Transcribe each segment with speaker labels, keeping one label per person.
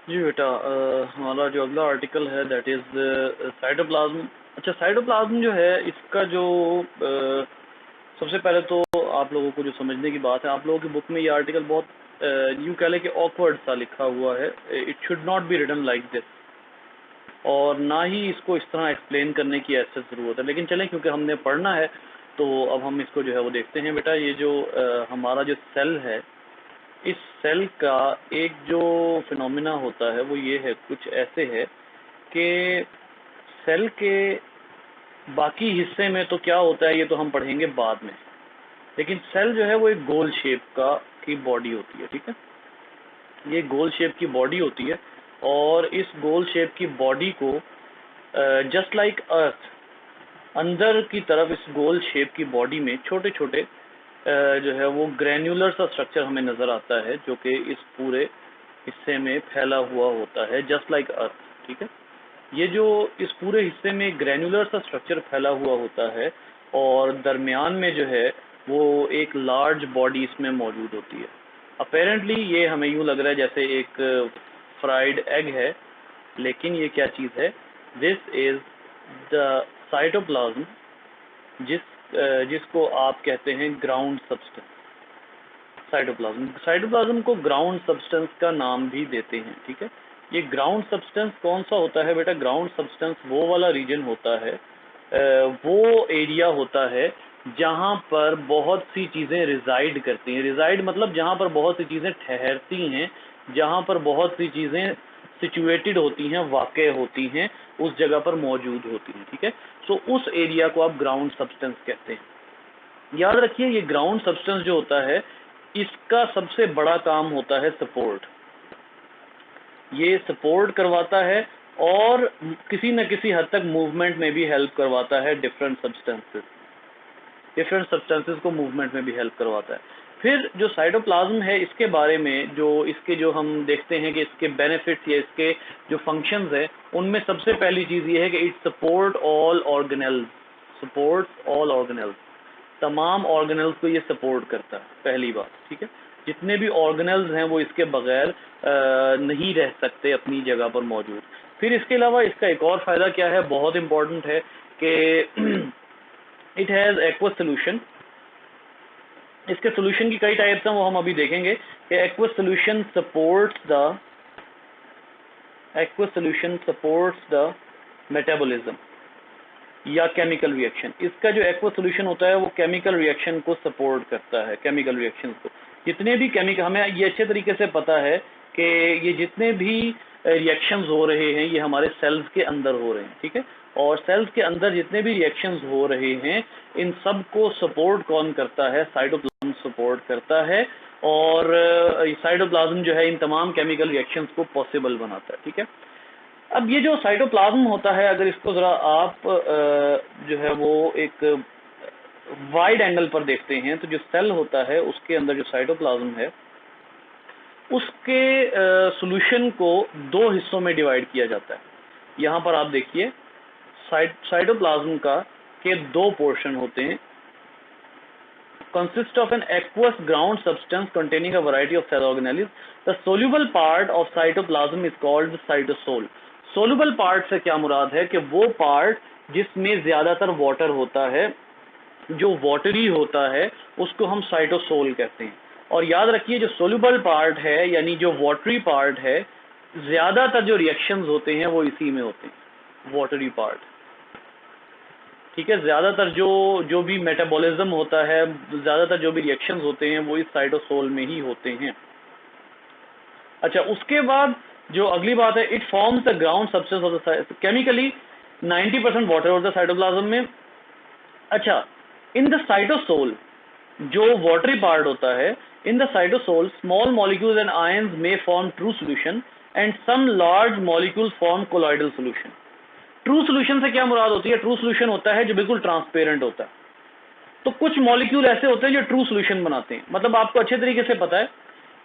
Speaker 1: जी बेटा, हमारा जो अगला आर्टिकल है दैट इज साइटोप्लाज्म। अच्छा, साइटोप्लाज्म जो है इसका जो सबसे पहले तो आप लोगों को जो समझने की बात है, आप लोगों की बुक में ये आर्टिकल बहुत यूँ कह लें कि ऑकवर्ड सा लिखा हुआ है। It should not be written like this, और ना ही इसको इस तरह एक्सप्लेन करने की ऐसे ज़रूरत है। लेकिन चलें, क्योंकि हमने पढ़ना है तो अब हम इसको जो है वो देखते हैं। बेटा, ये जो हमारा जो सेल है, इस सेल का एक जो फिनोमिना होता है वो ये है, कुछ ऐसे है कि सेल के बाकी हिस्से में तो क्या होता है ये तो हम पढ़ेंगे बाद में, लेकिन सेल जो है वो एक गोल शेप का की बॉडी होती है। ठीक है, ये गोल शेप की बॉडी होती है, और इस गोल शेप की बॉडी को जस्ट लाइक अर्थ, अंदर की तरफ इस गोल शेप की बॉडी में छोटे छोटे जो है वो ग्रैन्युलर सा स्ट्रक्चर हमें नज़र आता है, जो कि इस पूरे हिस्से में फैला हुआ होता है, जस्ट लाइक अर्थ। ठीक है, ये जो इस पूरे हिस्से में ग्रैन्युलर सा स्ट्रक्चर फैला हुआ होता है, और दरमियान में जो है वो एक लार्ज बॉडी इसमें मौजूद होती है। अपेरेंटली ये हमें यूँ लग रहा है जैसे एक फ्राइड एग है, लेकिन ये क्या चीज़ है? दिस इज़ द साइटोप्लाज्म, जिसको आप कहते हैं ग्राउंड सब्सटेंस। साइटोप्लाज्म को ग्राउंड सब्सटेंस का नाम भी देते हैं। ठीक है, ये ग्राउंड सब्सटेंस कौन सा होता है बेटा? ग्राउंड सब्सटेंस वो वाला रीजन होता है, वो एरिया होता है जहाँ पर बहुत सी चीज़ें रिजाइड करती हैं। रिजाइड मतलब जहाँ पर बहुत सी चीज़ें ठहरती हैं, जहाँ पर बहुत सी चीज़ें सिचुएटेड होती हैं, वाक़ होती हैं, उस जगह पर मौजूद होती हैं। ठीक है, सो उस एरिया को आप ग्राउंड सब्सटेंस कहते हैं। याद रखिए, ये ग्राउंड सब्सटेंस जो होता है, इसका सबसे बड़ा काम होता है सपोर्ट। ये सपोर्ट करवाता है और किसी न किसी हद तक मूवमेंट में भी हेल्प करवाता है। डिफरेंट सब्सटेंसेस को मूवमेंट में भी हेल्प करवाता है। फिर जो साइटोप्लाज्म है, इसके बारे में जो हम देखते हैं कि इसके बेनिफिट्स या इसके जो फंक्शंस है, उनमें सबसे पहली चीज़ ये है कि इट सपोर्ट्स ऑल ऑर्गेनेल्स। तमाम ऑर्गेनल्स को ये सपोर्ट करता है, पहली बात। ठीक है, जितने भी ऑर्गेनल्स हैं वो इसके बगैर नहीं रह सकते अपनी जगह पर मौजूद। फिर इसके अलावा इसका एक और फ़ायदा क्या है, बहुत इम्पॉर्टेंट है कि इट हैज़ एक्वस सोल्यूशन। इसके सोल्यूशन की कई टाइप्स हैं, वो हम अभी देखेंगे कि aqueous solution supports the metabolism या केमिकल रिएक्शन। इसका जो एक्वस सोल्यूशन होता है वो केमिकल रिएक्शन को सपोर्ट करता है। केमिकल रिएक्शन को, जितने भी केमिकल, हमें ये अच्छे तरीके से पता है कि ये जितने भी रिएक्शंस हो रहे हैं ये हमारे सेल्स के अंदर हो रहे हैं। ठीक है, और सेल्स के अंदर जितने भी रिएक्शंस हो रहे हैं, इन सब को सपोर्ट कौन करता है? साइटोप्लाज्म सपोर्ट करता है, और साइटोप्लाज्म जो है इन तमाम केमिकल रिएक्शंस को पॉसिबल बनाता है। ठीक है, अब ये जो साइटोप्लाज्म होता है, अगर इसको ज़रा आप जो है वो एक वाइड एंगल पर देखते हैं, तो जो सेल होता है उसके अंदर जो साइटोप्लाज्म है, उसके सॉल्यूशन को दो हिस्सों में डिवाइड किया जाता है। यहाँ पर आप देखिए, साइटोप्लाज्म का के दो पोर्शन होते हैं। Consists of an aqueous ground substance containing a variety of cell organelles. The soluble part of cytoplasm is called the cytosol. Soluble part से क्या मुराद है कि वो पार्ट जिसमें ज्यादातर वाटर होता है, जो वाटरी होता है, उसको हम साइटोसोल कहते हैं। और याद रखिए, जो सोल्यूबल पार्ट है यानी जो वाटरी पार्ट है, ज्यादातर जो रिएक्शंस होते हैं वो इसी में होते हैं, वाटरी पार्ट। ठीक है, ज्यादातर जो भी मेटाबॉलिज्म होता है, ज्यादातर जो भी रिएक्शंस होते हैं वो इस साइटोसोल में ही होते हैं। अच्छा, उसके बाद जो अगली बात है, it forms the ground substance of the chemically 90% water होता है साइटोप्लाज्म में। अच्छा, इन द साइटोसोल जो वाटरी पार्ट होता है, in the cytosol small molecules and ions में form true solution and some large molecules form colloidal solution. True solution से क्या मुराद होती है? ट्रू सोल्यूशन होता है जो बिल्कुल ट्रांसपेरेंट होता है। तो कुछ मॉलिक्यूल ऐसे होते हैं जो ट्रू सोल्यूशन बनाते हैं। मतलब आपको अच्छे तरीके से पता है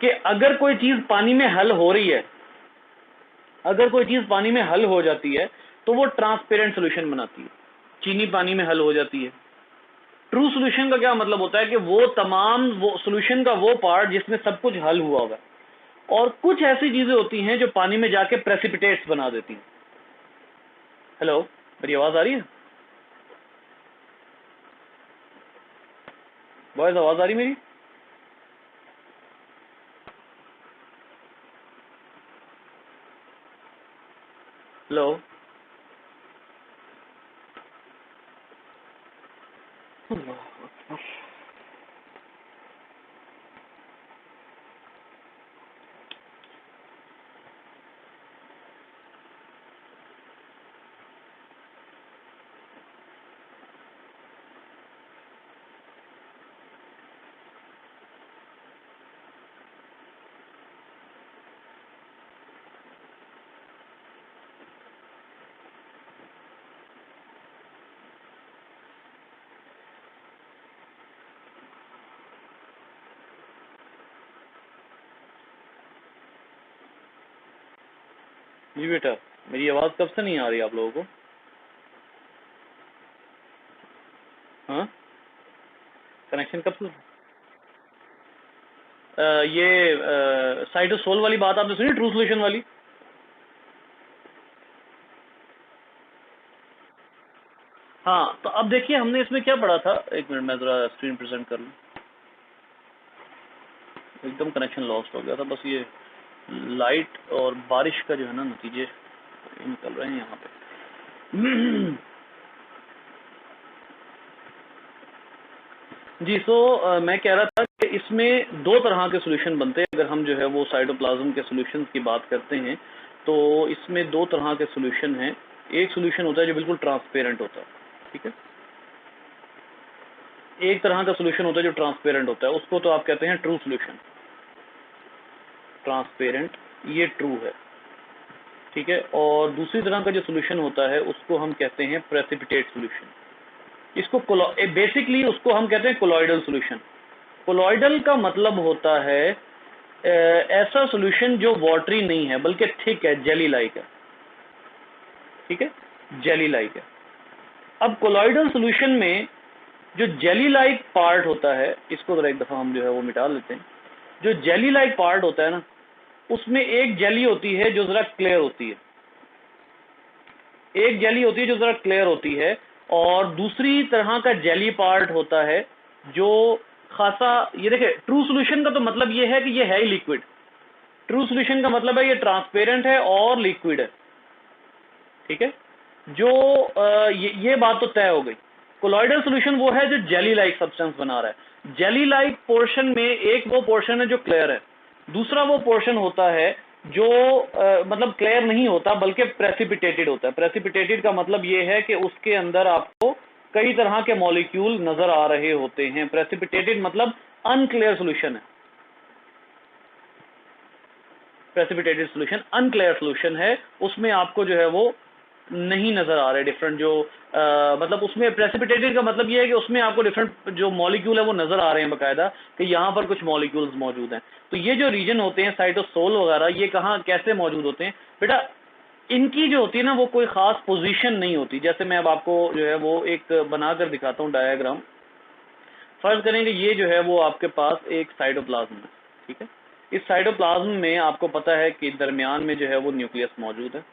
Speaker 1: कि अगर कोई चीज पानी में हल हो रही है, अगर कोई चीज पानी में हल हो जाती है तो वो ट्रांसपेरेंट सोल्यूशन बनाती है। चीनी पानी में हल हो जाती है। ट्रू सोल्यूशन का क्या मतलब होता है कि वो सोल्यूशन का वो पार्ट जिसमें सब कुछ हल हुआ होगा, और कुछ ऐसी चीजें होती हैं जो पानी में जाके प्रेसिपिटेट्स बना देती हैं। हेलो, मेरी आवाज आ रही है बॉयज? आवाज आ रही मेरी? हेलो, जी बेटा, मेरी आवाज कब से नहीं आ रही आप लोगों को? हाँ, कनेक्शन कब से? ये साइटोसोल वाली बात आपने सुनी, ट्रू सोल्यूशन वाली? हाँ, तो अब देखिए हमने इसमें क्या पढ़ा था। एक मिनट, मैं जरा स्क्रीन प्रेजेंट कर लूँ। एकदम कनेक्शन लॉस्ट हो गया था, बस ये लाइट और बारिश का जो है ना नतीजे निकल रहे हैं यहाँ पे। जी, मैं कह रहा था कि इसमें दो तरह के सोल्यूशन बनते हैं। अगर हम जो है वो साइटोप्लाज्म के सोल्यूशन की बात करते हैं तो इसमें दो तरह के सोल्यूशन हैं। एक सोल्यूशन होता है जो बिल्कुल ट्रांसपेरेंट होता है, ठीक है। एक तरह का सोल्यूशन होता है जो ट्रांसपेरेंट होता है, उसको तो आप कहते हैं ट्रू सोल्यूशन, ट्रांसपेरेंट, ये ट्रू है, ठीक है। और दूसरी तरह का जो सोल्यूशन होता है उसको हम कहते हैं प्रेसिपिटेट सोल्यूशन। इसको बेसिकली उसको हम कहते हैं कोलॉइडल सोल्यूशन। कोलॉइडल का मतलब होता है ऐसा सोल्यूशन जो वाटरी नहीं है बल्कि थिक है, जेली लाइक है, ठीक है, जेली लाइक है। अब कोलॉइडल सोल्यूशन में जो जेली लाइक पार्ट होता है, इसको जरा एक दफा हम जो है वो मिटा लेते हैं। जो जेली लाइक पार्ट होता है ना, उसमें एक जेली होती है जो जरा क्लियर होती है, एक जेली होती है जो जरा क्लियर होती है, और दूसरी तरह का जेली पार्ट होता है जो खासा, ये देखे, ट्रू सोल्यूशन का तो मतलब ये है कि ये है ही लिक्विड। ट्रू सोल्यूशन का मतलब है ये ट्रांसपेरेंट है और लिक्विड है, ठीक है। जो ये बात तो तय हो गई। कोलॉइडल सोल्यूशन वो है जो जेली लाइक सब्सटेंस बना रहा है। जेली लाइक पोर्शन में एक वो पोर्शन है जो क्लियर है, दूसरा वो पोर्शन होता है जो मतलब क्लियर नहीं होता बल्कि प्रेसिपिटेटेड होता है। प्रेसिपिटेटेड का मतलब ये है कि उसके अंदर आपको कई तरह के मॉलिक्यूल नजर आ रहे होते हैं। प्रेसिपिटेटेड मतलब अनक्लियर सोल्यूशन है। प्रेसिपिटेटेड सोल्यूशन अनक्लियर सोल्यूशन है, उसमें आपको जो है वो नहीं नजर आ रहे डिफरेंट जो मतलब उसमें प्रेसिपिटेटेड का मतलब ये है कि उसमें आपको डिफरेंट जो मॉलिक्यूल है वो नजर आ रहे हैं बकायदा, कि यहाँ पर कुछ मॉलिक्यूल्स मौजूद हैं। तो ये जो रीजन होते हैं साइटोसोल वगैरह, ये कहाँ कैसे मौजूद होते हैं बेटा? इनकी जो होती है ना वो कोई खास पोजीशन नहीं होती। जैसे मैं अब आपको जो है वो एक बनाकर दिखाता हूँ डायग्राम। फर्ज करें कि ये जो है वो आपके पास एक साइटोप्लाज्म है, ठीक है। इस साइटोप्लाज्म में आपको पता है कि दरमियान में जो है वो न्यूक्लियस मौजूद है।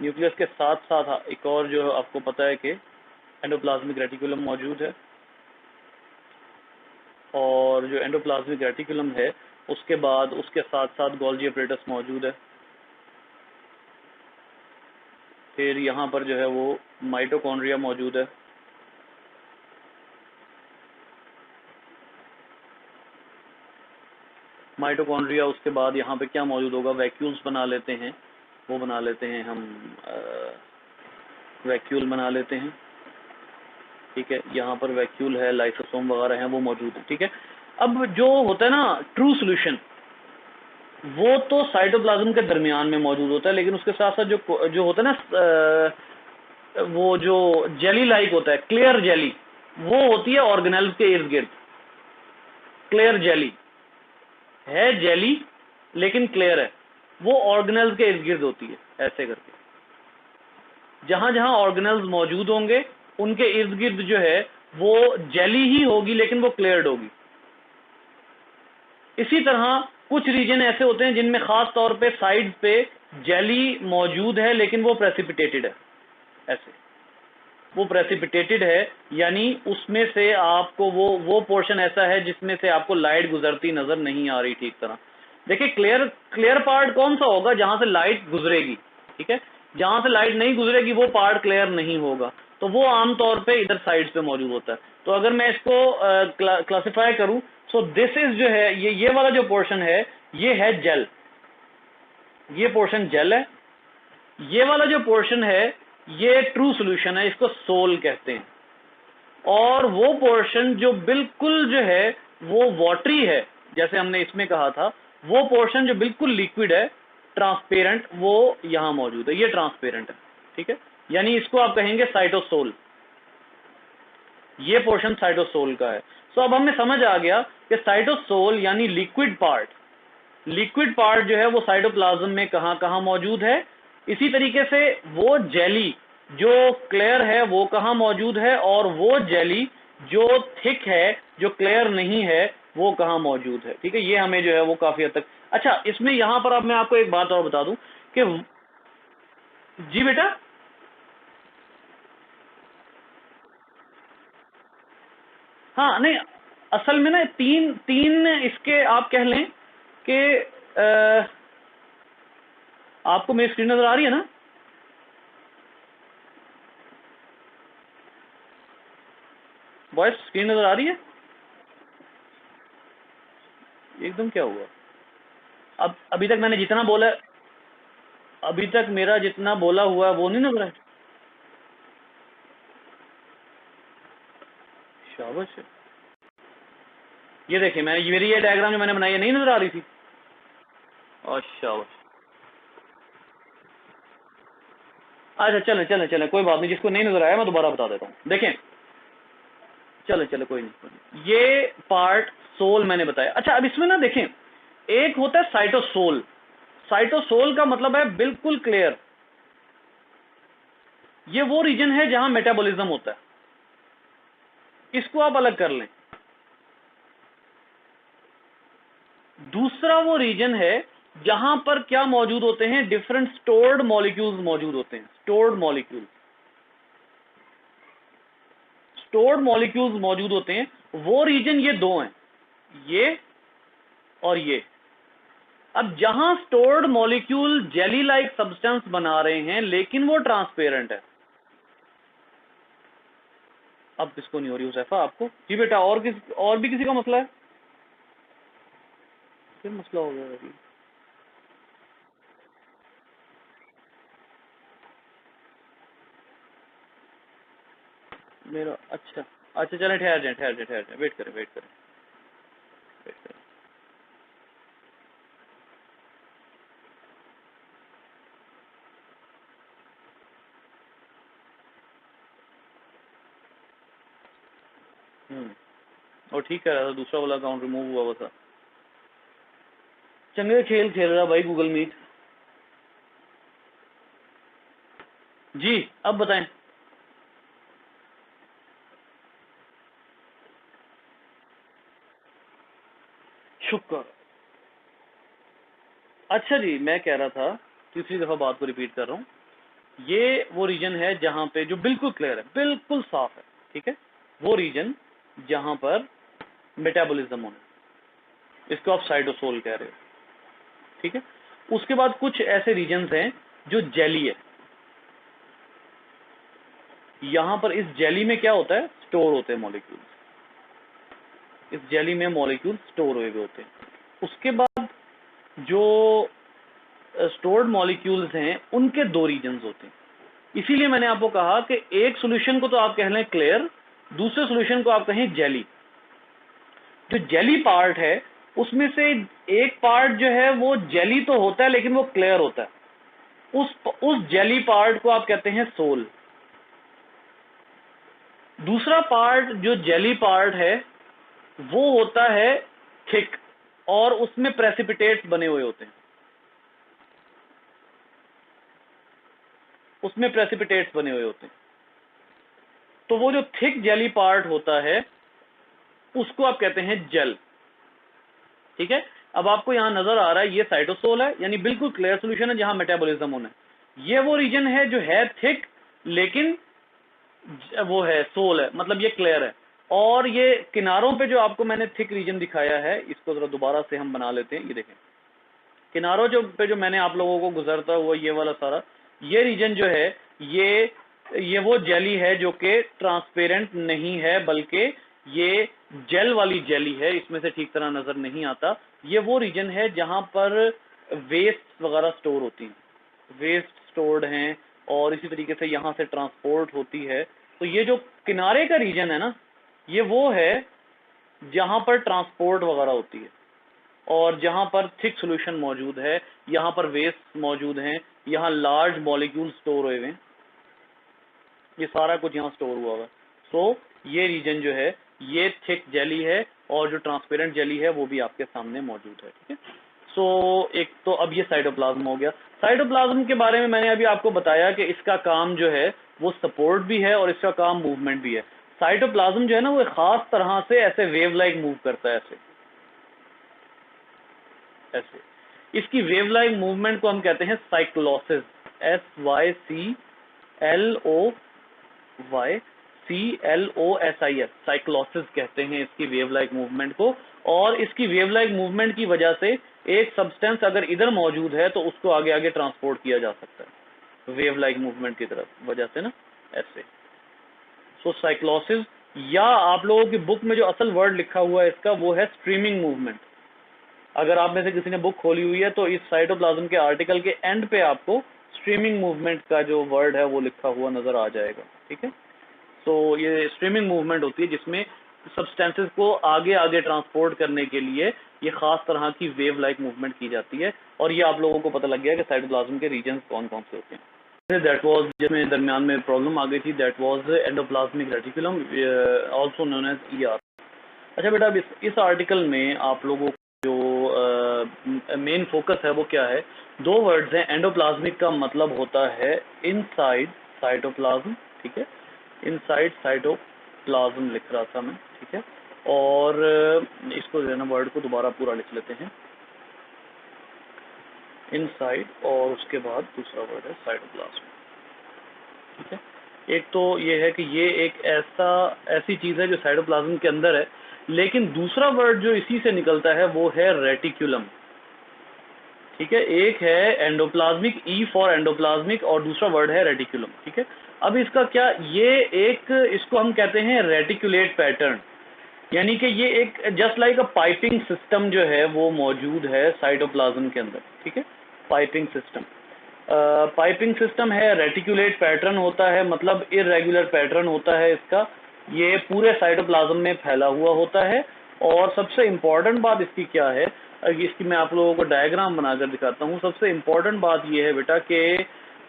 Speaker 1: न्यूक्लियस के साथ साथ एक और जो आपको पता है कि एंडोप्लाज्मिक रेटिकुलम मौजूद है, और जो एंडोप्लाज्मिक रेटिकुलम है उसके बाद उसके साथ साथ गोल्जी अपरेटस मौजूद है। फिर यहाँ पर जो है वो माइटोकॉन्ड्रिया मौजूद है। माइटोकॉन्ड्रिया, उसके बाद यहाँ पे क्या मौजूद होगा? वैक्यूल्स बना लेते हैं, वो बना लेते हैं हम, वैक्यूल बना लेते हैं, ठीक है। यहाँ पर वैक्यूल है, लाइसोसोम वगैरह हैं वो मौजूद है, ठीक है। अब जो होता है ना ट्रू सोल्यूशन, वो तो साइटोप्लाज्म के दरमियान में मौजूद होता है, लेकिन उसके साथ साथ जो जो होता है ना वो जो जेली लाइक होता है, क्लियर जेली, वो होती है ऑर्गेनेल्स के इर्द गिर्द। क्लियर जेली है, जेली लेकिन क्लियर है, वो ऑर्गेनेल्स के इर्द गिर्द होती है। ऐसे करके जहां जहां ऑर्गेनेल्स मौजूद होंगे उनके इर्द गिर्द जो है वो जेली ही होगी लेकिन वो क्लियर्ड होगी। इसी तरह कुछ रीजन ऐसे होते हैं जिनमें खास तौर पे साइड पे जेली मौजूद है लेकिन वो प्रेसिपिटेटेड है, ऐसे वो प्रेसिपिटेटेड है, यानी उसमें से आपको वो पोर्शन ऐसा है जिसमें से आपको लाइट गुजरती नजर नहीं आ रही ठीक तरह। देखिए क्लियर पार्ट कौन सा होगा, जहां से लाइट गुजरेगी, ठीक है, जहां से लाइट नहीं गुजरेगी वो पार्ट क्लियर नहीं होगा, तो वो आमतौर पे इधर साइड पे मौजूद होता है। तो अगर मैं इसको क्लासिफाई करूं, सो दिस इज जो है ये वाला जो पोर्शन है ये है जेल, ये पोर्शन जेल है। ये वाला जो पोर्शन है ये ट्रू सॉल्यूशन है, इसको सोल कहते हैं। और वो पोर्शन जो बिल्कुल जो है वो वाटरी है, जैसे हमने इसमें कहा था, वो पोर्शन जो बिल्कुल लिक्विड है, ट्रांसपेरेंट, वो यहां मौजूद है, ये ट्रांसपेरेंट है, ठीक है, यानी इसको आप कहेंगे साइटोसोल, ये पोर्शन साइटोसोल का है। सो अब हमें समझ आ गया कि साइटोसोल यानी लिक्विड पार्ट जो है वो साइटोप्लाज्म में कहां कहां मौजूद है। इसी तरीके से वो जेली जो क्लियर है वो कहां मौजूद है, और वो जेली जो थिक है, जो क्लियर नहीं है, वो कहां मौजूद है, ठीक है। ये हमें जो है वो काफी हद तक, अच्छा इसमें यहां पर अब मैं आपको एक बात और बता दूं कि जी बेटा, हाँ नहीं, असल में ना तीन तीन इसके आप कह लें कि आपको मेरी स्क्रीन नजर आ रही है ना? बॉयस स्क्रीन नजर आ रही है? एकदम क्या हुआ? अब अभी तक मैंने जितना बोला, अभी तक मेरा जितना बोला हुआ है वो नहीं नजर है? शाबाश है। ये देखिए, मैंने मेरी ये डायग्राम जो मैंने बनाई है नहीं नजर आ रही थी? और शाबाश। अच्छा चले चले चले, कोई बात नहीं, जिसको नहीं नजर आया मैं दोबारा बता देता हूँ। देखें, चले चले कोई नहीं, ये पार्ट सोल मैंने बताया। अच्छा अब इसमें ना देखें, एक होता है साइटोसोल, साइटोसोल का मतलब है बिल्कुल क्लियर, ये वो रीजन है जहां मेटाबॉलिज्म होता है, इसको आप अलग कर लें। दूसरा वो रीजन है जहां पर क्या मौजूद होते हैं, डिफरेंट स्टोर्ड मॉलिक्यूल्स मौजूद होते हैं, स्टोर्ड मॉलिक्यूल्स मौजूद होते हैं। वो रीजन ये दो हैं, ये और ये। अब जहां stored molecule jelly like substance बना रहे हैं लेकिन वो ट्रांसपेरेंट है। अब किसको नहीं हो रही हुसैफा? आपको? जी बेटा, और भी किसी का मसला है? फिर मसला हो गया अभी मेरा। अच्छा अच्छा, चले ठहर जाए वेट करें वेट करें। और ठीक कह रहा था, दूसरा वाला अकाउंट रिमूव हुआ था। चंगे खेल खेल रहा भाई गूगल मीट। जी अब बताएं। शुक्र। अच्छा जी, मैं कह रहा था, तीसरी दफा बात को रिपीट कर रहा हूँ, ये वो रीजन है जहां पे जो बिल्कुल क्लियर है, बिल्कुल साफ है, ठीक है, वो रीजन जहां पर मेटाबॉलिज्म होना, इसको आप साइटोसोल कह रहे हो, ठीक है। उसके बाद कुछ ऐसे रीजन्स हैं जो जेली है, यहां पर इस जेली में क्या होता है, स्टोर होते हैं मॉलिक्यूल्स, इस जेली में मॉलिक्यूल स्टोर हुए होते हैं। उसके बाद जो स्टोर्ड मॉलिक्यूल्स हैं उनके दो रीजन्स होते हैं। इसीलिए मैंने आपको कहा कि एक सॉल्यूशन को तो आप कह लें क्लियर, दूसरे सॉल्यूशन को आप कहें जेली। जो जेली पार्ट है उसमें से एक पार्ट जो है वो जेली तो होता है लेकिन वो क्लियर होता है, उस जेली पार्ट को आप कहते हैं सोल। दूसरा पार्ट जो जेली पार्ट है वो होता है थिक, और उसमें प्रेसिपिटेट्स बने हुए होते हैं, उसमें प्रेसिपिटेट्स बने हुए होते हैं। तो वो जो थिक जेली पार्ट होता है उसको आप कहते हैं जेल, ठीक है। अब आपको यहाँ नजर आ रहा है ये साइटोसोल है, यानी बिल्कुल क्लियर सोल्यूशन है जहां मेटाबॉलिज्म होना है। ये वो रीजन है जो है थिक लेकिन वो है सोल है, मतलब ये क्लियर है। और ये किनारों पे जो आपको मैंने थिक रीजन दिखाया है, इसको जरा दोबारा से हम बना लेते हैं। ये देखें किनारों जो मैंने आप लोगों को गुजरता हुआ ये वाला सारा ये रीजन जो है, ये वो जेली है जो कि ट्रांसपेरेंट नहीं है, बल्कि ये जेल वाली जेली है, इसमें से ठीक तरह नजर नहीं आता। ये वो रीजन है जहां पर वेस्ट वगैरह स्टोर होती है, वेस्ट स्टोर्ड हैं, और इसी तरीके से यहाँ से ट्रांसपोर्ट होती है। तो ये जो किनारे का रीजन है ना, ये वो है जहां पर ट्रांसपोर्ट वगैरह होती है, और जहां पर थिक सॉल्यूशन मौजूद है, यहाँ पर वेस्ट मौजूद हैं, यहाँ लार्ज मॉलिक्यूल स्टोर हुए हैं, ये सारा कुछ यहाँ स्टोर हुआ हुआ है। सो ये रीजन जो है ये थिक जेली है, और जो ट्रांसपेरेंट जेली है वो भी आपके सामने मौजूद है, ठीक है। सो एक तो अब ये साइटोप्लाज्म हो गया। साइटोप्लाज्म के बारे में मैंने अभी आपको बताया कि इसका काम जो है वो सपोर्ट भी है और इसका काम मूवमेंट भी है। साइटोप्लाज्म जो है ना वो एक खास तरह से ऐसे वेव लाइक मूव करता है, ऐसे ऐसे। इसकी वेव लाइक मूवमेंट को हम कहते हैं साइक्लोसिस, SYCLOYCLOSIS, साइक्लोसिस कहते हैं इसकी वेव लाइक मूवमेंट को। और इसकी वेव लाइक मूवमेंट की वजह से एक सब्सटेंस अगर इधर मौजूद है तो उसको आगे आगे ट्रांसपोर्ट किया जा सकता है वेव लाइक मूवमेंट की तरफ वजह से ना, ऐसे। सो साइक्लोसिस, या आप लोगों की बुक में जो असल वर्ड लिखा हुआ है इसका वो है स्ट्रीमिंग मूवमेंट। अगर आप में से किसी ने बुक खोली हुई है तो इस साइटोप्लाज्म के आर्टिकल के एंड पे आपको स्ट्रीमिंग मूवमेंट का जो वर्ड है वो लिखा हुआ नजर आ जाएगा, ठीक है। तो ये स्ट्रीमिंग मूवमेंट होती है जिसमें सब्सटेंसेस को आगे आगे ट्रांसपोर्ट करने के लिए ये खास तरह की वेव लाइक मूवमेंट की जाती है। और ये आप लोगों को पता लग गया कि साइटोप्लाज्म के रीजन कौन कौन से होते हैं। दैट वाज, जिसमें दरमियान में प्रॉब्लम आ गई थी, that was endoplasmic reticulum, also known as ER। अच्छा बेटा, अब इस आर्टिकल में आप लोगों जो मेन फोकस है वो क्या है, दो वर्ड्स हैं। एंडोप्लाज्मिक का मतलब होता है इनसाइड साइटोप्लाज्म, ठीक है, इनसाइड साइटोप्लाज्म लिख रहा था मैं, ठीक है। और इसको जो है ना वर्ड को दोबारा पूरा लिख लेते हैं, इनसाइड, और उसके बाद दूसरा वर्ड है साइटोप्लाज्म, ठीक है। एक तो ये है कि ये एक ऐसी चीज है जो साइटोप्लाज्म के अंदर है, लेकिन दूसरा वर्ड जो इसी से निकलता है वो है रेटिकुलम, ठीक है। एक है एंडोप्लाज्मिक, E फॉर एंडोप्लाज्मिक, और दूसरा वर्ड है रेटिकुलम, ठीक है। अब इसका क्या, ये एक, इसको हम कहते हैं रेटिकुलेट पैटर्न, यानी कि ये एक जस्ट लाइक अ पाइपिंग सिस्टम जो है वो मौजूद है साइटोप्लाज्म के अंदर, ठीक है। पाइपिंग सिस्टम, पाइपिंग सिस्टम है, रेटिकुलेट पैटर्न होता है, मतलब इरेगुलर पैटर्न होता है इसका, ये पूरे साइटोप्लाज्म में फैला हुआ होता है। और सबसे इम्पोर्टेंट बात इसकी क्या है, इसकी मैं आप लोगों को डायग्राम बनाकर दिखाता हूँ। सबसे इम्पोर्टेंट बात ये है बेटा कि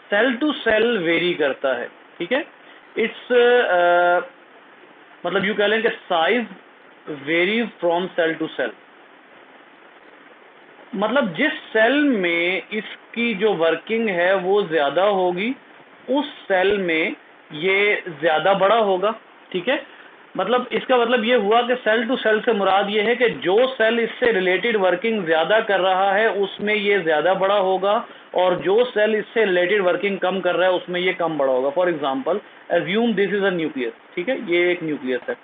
Speaker 1: सेल टू सेल वेरी करता है, ठीक है। इट्स मतलब यूँ कह लें कि size varies from cell to cell, मतलब जिस सेल में इसकी जो वर्किंग है वो ज्यादा होगी उस सेल में ये ज्यादा बड़ा होगा, ठीक है। मतलब इसका मतलब ये हुआ कि सेल टू सेल से मुराद ये है कि जो सेल इससे रिलेटेड वर्किंग ज्यादा कर रहा है उसमें ये ज्यादा बड़ा होगा, और जो सेल इससे रिलेटेड वर्किंग कम कर रहा है उसमें ये कम बड़ा होगा। For example assume this is a nucleus, ठीक है, ये एक न्यूक्लियस है।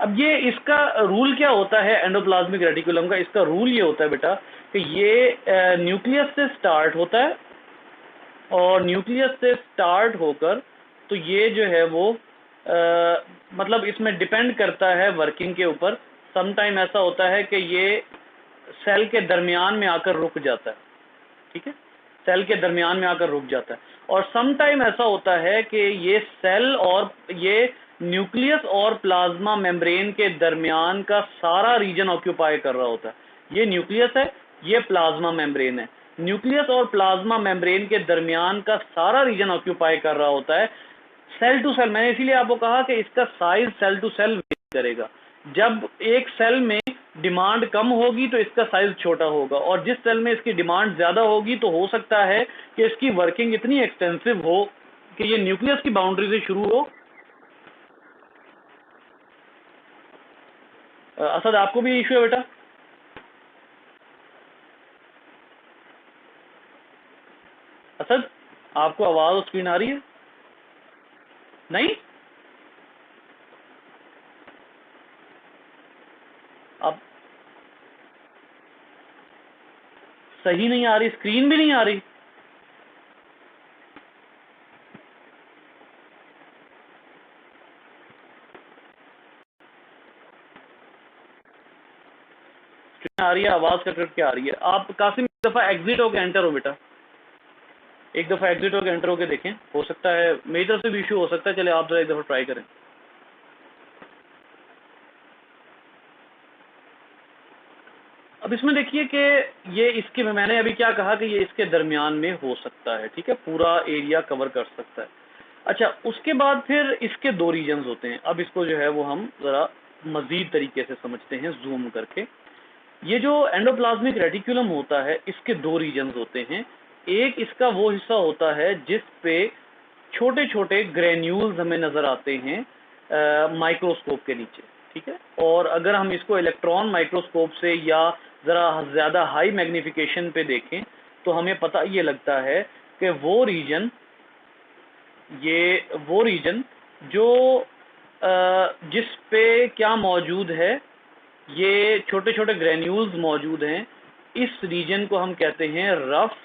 Speaker 1: अब ये इसका रूल क्या होता है एंडोप्लाज्मिक रेटिकुलम का, इसका रूल ये होता है बेटा कि ये न्यूक्लियस से स्टार्ट होता है, और न्यूक्लियस से स्टार्ट होकर तो ये जो है वो मतलब इसमें डिपेंड करता है वर्किंग के ऊपर। समटाइम ऐसा होता है कि ये सेल के दरमियान में आकर रुक जाता है, ठीक है, सेल के दरमियान में आकर रुक जाता है। और सम टाइम ऐसा होता है कि ये सेल और ये न्यूक्लियस और प्लाज्मा मेम्ब्रेन के दरमियान का सारा रीजन ऑक्यूपाई कर रहा होता है। ये न्यूक्लियस है, ये प्लाज्मा मेम्ब्रेन है, न्यूक्लियस और प्लाज्मा मेम्ब्रेन के दरमियान का सारा रीजन ऑक्यूपाई कर रहा होता है सेल टू सेल। मैंने इसीलिए आपको कहा कि इसका size cell to cell vary करेगा। जब एक सेल में डिमांड कम होगी तो इसका साइज छोटा होगा, और जिस सेल में इसकी डिमांड ज्यादा होगी तो हो सकता है कि इसकी वर्किंग इतनी एक्सटेंसिव हो कि ये न्यूक्लियस की बाउंड्री से शुरू हो। असद आपको भी इश्यू है बेटा? असद, आपको आवाज और स्क्रीन आ रही है? नहीं, आप सही नहीं आ रही, स्क्रीन भी नहीं आ रही। स्क्रीन आ रही है, आवाज कट के आ रही है। आप कासिम एक दफा एग्जिट होकर एंटर हो बेटा, एक दफा एग्जिट होकर एंटर होकर देखें, हो सकता है मेरी तरफ से भी इशू हो सकता है। चले आप जरा एक दफा ट्राई करें। अब इसमें देखिए कि ये इसके, मैंने अभी क्या कहा कि ये इसके दरमियान में हो सकता है, ठीक है, पूरा एरिया कवर कर सकता है। अच्छा, उसके बाद फिर इसके दो रीजन्स होते हैं। अब इसको जो है वो हम जरा मजीद तरीके से समझते हैं जूम करके। ये जो एंडोप्लाज्मिक रेटिकुलम होता है, इसके दो रीजन्स होते हैं। एक इसका वो हिस्सा होता है जिस पे छोटे छोटे ग्रेन्यूल्स हमें नजर आते हैं माइक्रोस्कोप के नीचे, ठीक है। और अगर हम इसको इलेक्ट्रॉन माइक्रोस्कोप से या ज़रा ज़्यादा हाई मैग्नीफिकेशन पे देखें तो हमें पता ये लगता है कि वो रीजन जो जिस पे क्या मौजूद है, ये छोटे छोटे ग्रेन्यूल्स मौजूद हैं, इस रीजन को हम कहते हैं रफ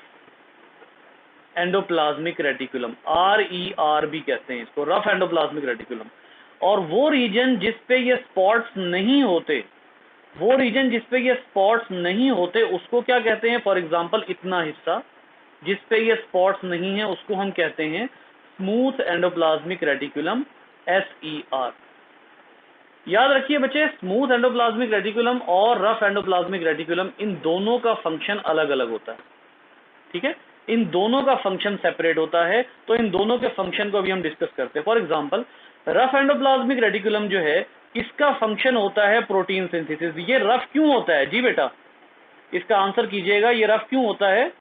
Speaker 1: एंडोप्लाज्मिक रेटिकुलम, RER भी कहते हैं इसको, रफ एंडोप्लाज्मिक रेटिकुलम। और वो रीजन जिस पे ये स्पॉट्स नहीं होते, वो रीजन जिस पे ये स्पॉट्स नहीं होते उसको क्या कहते हैं? फॉर एग्जांपल इतना हिस्सा जिस पे ये स्पॉट्स नहीं है उसको हम कहते हैं स्मूथ एंडोप्लाज्मिक रेटिकुलम, SER। याद रखिए बच्चे, स्मूथ एंडोप्लाज्मिक रेटिकुलम और रफ एंडोप्लाज्मिक रेटिकुलम, इन दोनों का फंक्शन अलग अलग होता है, ठीक है। इन दोनों का फंक्शन सेपरेट होता है, तो इन दोनों के फंक्शन को अभी हम डिस्कस करते हैं। For example rough endoplasmic reticulum जो है, इसका फंक्शन होता है प्रोटीन सिंथेसिस। ये रफ क्यों होता है जी बेटा? इसका आंसर कीजिएगा, ये रफ क्यों होता है?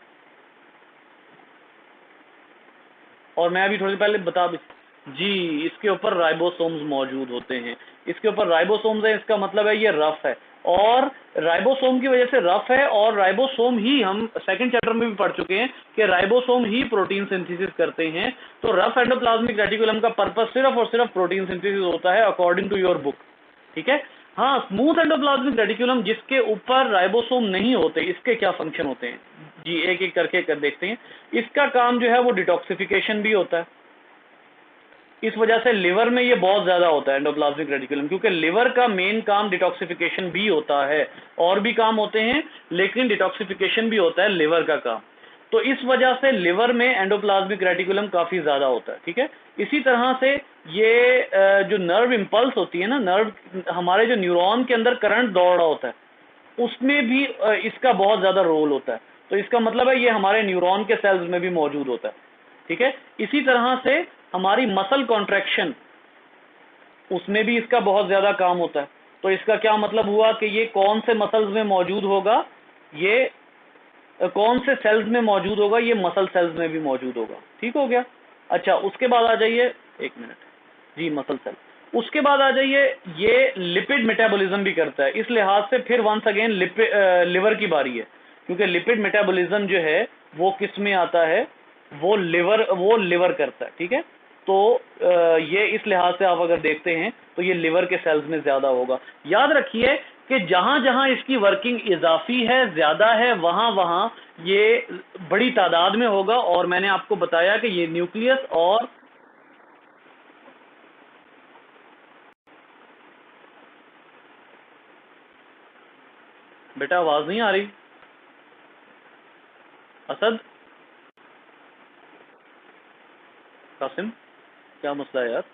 Speaker 1: और मैं अभी थोड़ी पहले बता भी, जी, इसके ऊपर राइबोसोम्स मौजूद होते हैं। इसके ऊपर राइबोसोम्स है, इसका मतलब है ये रफ है। और राइबोसोम की वजह से रफ है, और राइबोसोम ही, हम सेकंड चैप्टर में भी पढ़ चुके हैं कि राइबोसोम ही प्रोटीन सिंथेसिस करते हैं। तो रफ एंडोप्लाज्मिक रेटिकुलम का पर्पस सिर्फ और सिर्फ प्रोटीन सिंथेसिस होता है, अकॉर्डिंग टू योर बुक, ठीक है। हाँ, स्मूथ एंडोप्लाज्मिक रेटिकुलम जिसके ऊपर राइबोसोम नहीं होते, इसके क्या फंक्शन होते हैं जी, एक एक करके देखते हैं। इसका काम जो है वो डिटॉक्सिफिकेशन भी होता है। इस वजह से लिवर में ये बहुत ज्यादा होता है एंडोप्लाज्मिक रेटिकुलम, क्योंकि लिवर का मेन काम डिटॉक्सिफिकेशन भी होता है। और भी काम होते हैं लेकिन डिटॉक्सिफिकेशन भी होता है लिवर का काम। तो इस वजह से लिवर में एंडोप्लाज्मिक रेटिकुलम काफी ज्यादा होता है, ठीक है। इसी तरह से ये जो नर्व इंपल्स होती है ना, नर्व, हमारे जो न्यूरॉन के अंदर करंट दौड़ रहा होता है, उसमें भी इसका बहुत ज्यादा रोल होता है। तो इसका मतलब है ये हमारे न्यूरॉन के सेल्स में भी मौजूद होता है, ठीक है। इसी तरह से हमारी मसल कॉन्ट्रैक्शन, उसमें भी इसका बहुत ज्यादा काम होता है। तो इसका क्या मतलब हुआ कि ये कौन से मसल्स में मौजूद होगा, ये कौन से सेल्स में मौजूद होगा, ये मसल सेल्स में भी मौजूद होगा, ठीक हो गया। अच्छा, उसके बाद आ जाइए, एक मिनट जी, मसल सेल। उसके बाद आ जाइए, ये लिपिड मेटाबॉलिज्म भी करता है। इस लिहाज से फिर वंस अगेन लिवर की बारी है, क्योंकि लिपिड मेटाबॉलिज्म जो है वो किस में आता है? वो लिवर करता है, ठीक है। तो ये इस लिहाज से आप अगर देखते हैं तो ये लिवर के सेल्स में ज्यादा होगा। याद रखिए कि जहां जहां इसकी वर्किंग इजाफी है, ज्यादा है, वहां वहां ये बड़ी तादाद में होगा। और मैंने आपको बताया कि ये न्यूक्लियस और बेटा आवाज नहीं आ रही? असद, कासिम, क्या मसला है यार?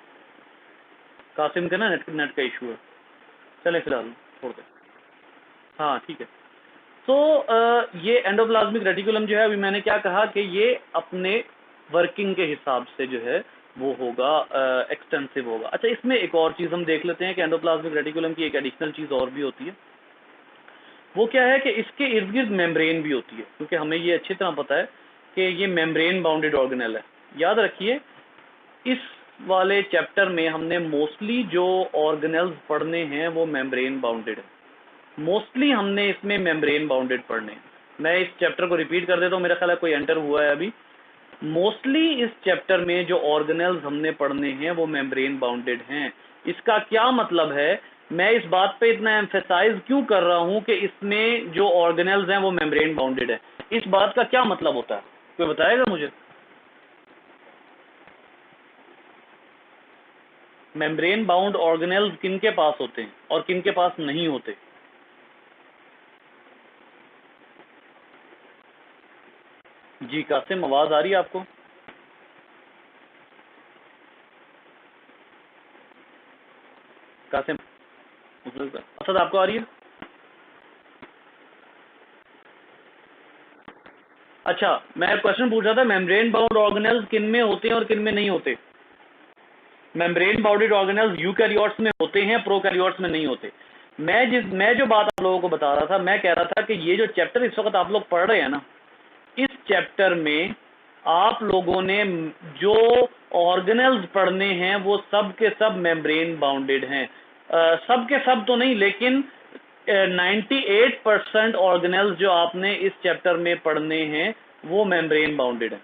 Speaker 1: कासिम के ना नेट का इशू है। चले फिलहाल छोड़ दे। हाँ ठीक है। तो ये एंडोप्लाज्मिक रेटिकुलम जो है, अभी मैंने क्या कहा कि ये अपने वर्किंग के हिसाब से जो है वो होगा, एक्सटेंसिव होगा। अच्छा, इसमें एक और चीज़ हम देख लेते हैं कि एंडोप्लाज्मिक रेटिकुलम की एक एडिशनल चीज़ और भी होती है। वो क्या है कि इसके इर्द गिर्द मेम्ब्रेन भी होती है, क्योंकि हमें ये अच्छी तरह पता है कि ये मेम्ब्रेन बाउंडेड ऑर्गेनेल है। याद रखिए, इस वाले चैप्टर में हमने मोस्टली जो ऑर्गेनेल्स पढ़ने हैं वो मेम्ब्रेन बाउंडेड है। मोस्टली हमने इसमें मेम्ब्रेन बाउंडेड पढ़ने हैं। मैं इस चैप्टर को रिपीट कर देता हूँ, मेरा ख्याल है कोई एंटर हुआ है अभी। मोस्टली इस चैप्टर में जो ऑर्गेनेल्स हमने पढ़ने हैं वो मेम्ब्रेन बाउंडेड हैं। इसका क्या मतलब है, मैं इस बात पे इतना एम्फेसाइज क्यों कर रहा हूं कि इसमें जो ऑर्गेनेल्स हैं वो मेम्ब्रेन बाउंडेड है? इस बात का क्या मतलब होता है, कोई बताएगा मुझे? मेम्ब्रेन बाउंड ऑर्गेनेल्स किन के पास होते हैं और किन के पास नहीं होते? जी कासिम, आवाज आ रही है आपको? कासिम, असद आपको आ रही है? अच्छा, मैं क्वेश्चन पूछ रहा था, मेम्ब्रेन बाउंड ऑर्गेनेल्स किन में होते हैं और किन में नहीं होते? मेम्ब्रेन बाउंडेड ऑर्गेनेल्स यूकैरियोट्स में होते हैं, प्रोकैरियोट्स में नहीं होते। मैं जो बात आप लोगों को बता रहा था, मैं कह रहा था कि ये जो चैप्टर इस वक्त आप लोग पढ़ रहे हैं ना, इस चैप्टर में आप लोगों ने जो ऑर्गेनेल्स पढ़ने हैं वो सब के सब मेम्ब्रेन बाउंडेड हैं। सब के सब तो नहीं, लेकिन 98% ऑर्गेनेल्स जो आपने इस चैप्टर में पढ़ने हैं वो मेम्ब्रेन बाउंडेड है।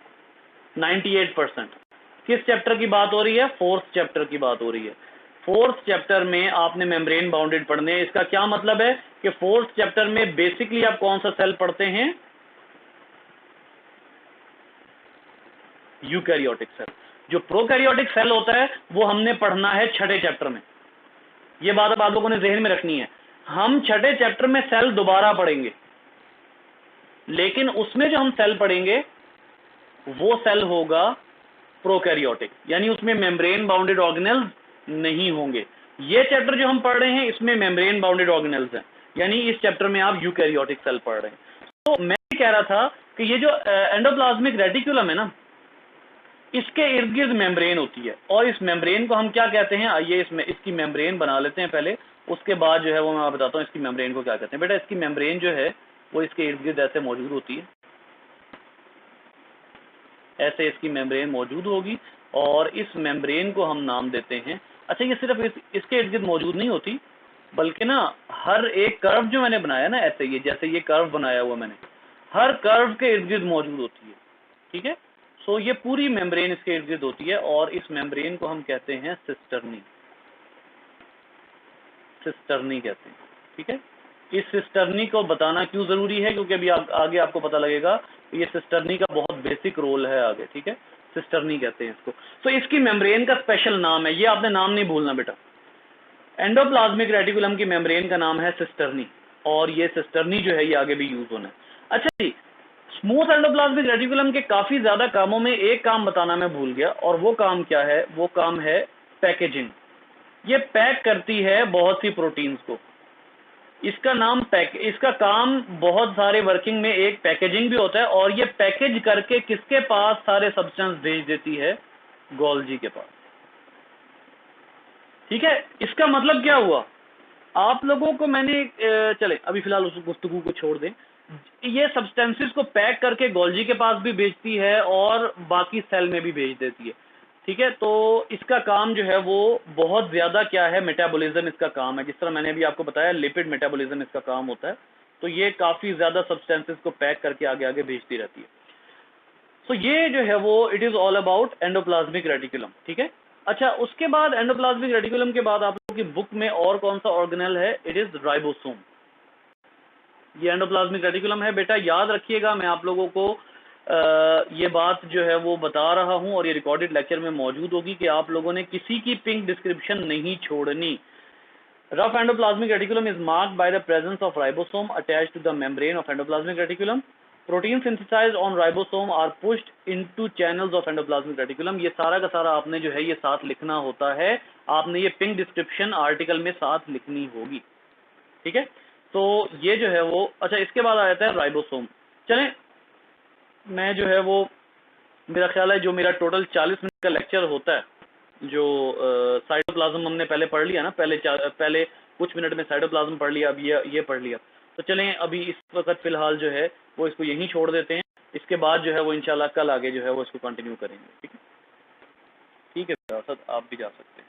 Speaker 1: 98%। किस चैप्टर की बात हो रही है? फोर्थ चैप्टर की बात हो रही है। फोर्थ चैप्टर में आपने मेम्ब्रेन बाउंडेड पढ़ने हैं। इसका क्या मतलब है कि फोर्थ चैप्टर में बेसिकली आप कौन सा सेल पढ़ते हैं? Eukaryotic cell. जो प्रोकैरियोटिक सेल होता है वो हमने पढ़ना है छठे चैप्टर में। ये बात अब आप लोगों ने जहन में रखनी है। हम छठे चैप्टर में सेल दोबारा पढ़ेंगे, लेकिन उसमें जो हम सेल पढ़ेंगे वो सेल होगा प्रोकैरियोटिक, यानी उसमें मेम्ब्रेन बाउंडेड ऑर्गेनेल्स नहीं होंगे। ये चैप्टर जो हम पढ़ रहे हैं इसमें मेम्ब्रेन बाउंडेड ऑर्गेनेल्स हैं, यानी इस चैप्टर में आप यूकैरियोटिक सेल पढ़ रहे हैं। तो मैं कह रहा था कि ये जो एंडोप्लाज्मिक रेटिकुलम है ना, इसके इर्द गिर्द मेम्ब्रेन होती है, और इस मेम्ब्रेन को हम क्या कहते हैं? आइए इसमें इसकी मेम्ब्रेन बना लेते हैं पहले, उसके बाद जो है वो मैं बताता हूँ इसकी मेम्ब्रेन को क्या कहते हैं। बेटा, इसकी मेम्ब्रेन जो है वो इसके इर्द गिर्द ऐसे मौजूद होती है, ऐसे इसकी मेम्ब्रेन मौजूद होगी, और इस मेम्ब्रेन को हम नाम देते हैं। अच्छा, ये सिर्फ इसके इर्द गिर्द मौजूद नहीं होती, बल्कि ना हर एक कर्व जो मैंने बनाया ना, ऐसे ये जैसे ये कर्व बनाया हुआ मैंने, हर कर्व के इर्द गिर्द मौजूद होती है। ठीक है, सो ये पूरी मेम्ब्रेन इसके इर्द गिर्द होती है, और इस मेम्ब्रेन को हम कहते हैं सिस्टर्नी। सिस्टर्नी कहते हैं। ठीक है, इस सिस्टर्नी को बताना क्यों जरूरी है, क्योंकि अभी आगे आपको पता लगेगा कि ये सिस्टर्नी का बहुत बेसिक रोल है आगे। ठीक है, सिस्टर्नी कहते हैं इसको। तो इसकी मेम्ब्रेन का स्पेशल नाम है, ये आपने नाम नहीं भूलना बेटा। एंडोप्लाज्मिक रेटिकुलम की मेम्ब्रेन का नाम है सिस्टर्नी, और ये सिस्टर्नी जो है ये आगे भी यूज होना है। अच्छा जी, स्मूथ एंडोप्लाज्मिक रेटिकुलम के काफी ज्यादा कामों में एक काम बताना मैं भूल गया, और वो काम क्या है? वो काम है पैकेजिंग। ये पैक करती है बहुत सी प्रोटीन्स को। इसका काम बहुत सारे वर्किंग में एक पैकेजिंग भी होता है, और ये पैकेज करके किसके पास सारे सब्सटेंस भेज देती है? गोल्जी के पास। ठीक है, इसका मतलब क्या हुआ? आप लोगों को मैंने चले अभी फिलहाल उस गुफ्तगू को छोड़ दें। ये सब्सटेंसेस को पैक करके गोल्जी के पास भी भेजती है और बाकी सेल में भी भेज देती है। ठीक है, तो इसका काम जो है वो बहुत ज्यादा क्या है? मेटाबॉलिज्म इसका काम है। जिस तरह मैंने अभी आपको बताया, लिपिड मेटाबॉलिज्म इसका काम होता है। तो ये काफी ज्यादा सब्सटेंसेस को पैक करके आगे आगे भेजती रहती है। तो ये जो है वो it is all about endoplasmic reticulum. ठीक है, अच्छा, उसके बाद एंडोप्लाज्मिक रेटिकुलम के बाद आप लोगों की बुक में और कौन सा ऑर्गेनेल है? It is ribosome. ये एंडोप्लाज्मिक रेटिकुलम है बेटा, याद रखिएगा। मैं आप लोगों को ये बात जो है वो बता रहा हूं, और ये रिकॉर्डेड लेक्चर में मौजूद होगी कि आप लोगों ने किसी की पिंक डिस्क्रिप्शन नहीं छोड़नी। Rough endoplasmic reticulum is marked by the presence of ribosome attached to the membrane of endoplasmic reticulum. Protein synthesized on ribosome are pushed into channels of endoplasmic reticulum। ये सारा का सारा आपने जो है ये साथ लिखना होता है। आपने ये पिंक डिस्क्रिप्शन आर्टिकल में साथ लिखनी होगी। ठीक है, तो ये जो है वो, अच्छा, इसके बाद आ जाता है राइबोसोम। चलें, मैं जो है वो, मेरा ख्याल है जो मेरा टोटल 40 मिनट का लेक्चर होता है, जो साइटोप्लाज्म हमने पहले पढ़ लिया ना, पहले कुछ मिनट में साइटोप्लाज्म पढ़ लिया, अब ये पढ़ लिया। तो चलें, अभी इस वक्त फिलहाल जो है वो इसको यहीं छोड़ देते हैं। इसके बाद जो है वो इंशाल्लाह कल आगे जो है वो इसको कंटिन्यू करेंगे। ठीक है, ठीक है, आप भी जा सकते हैं।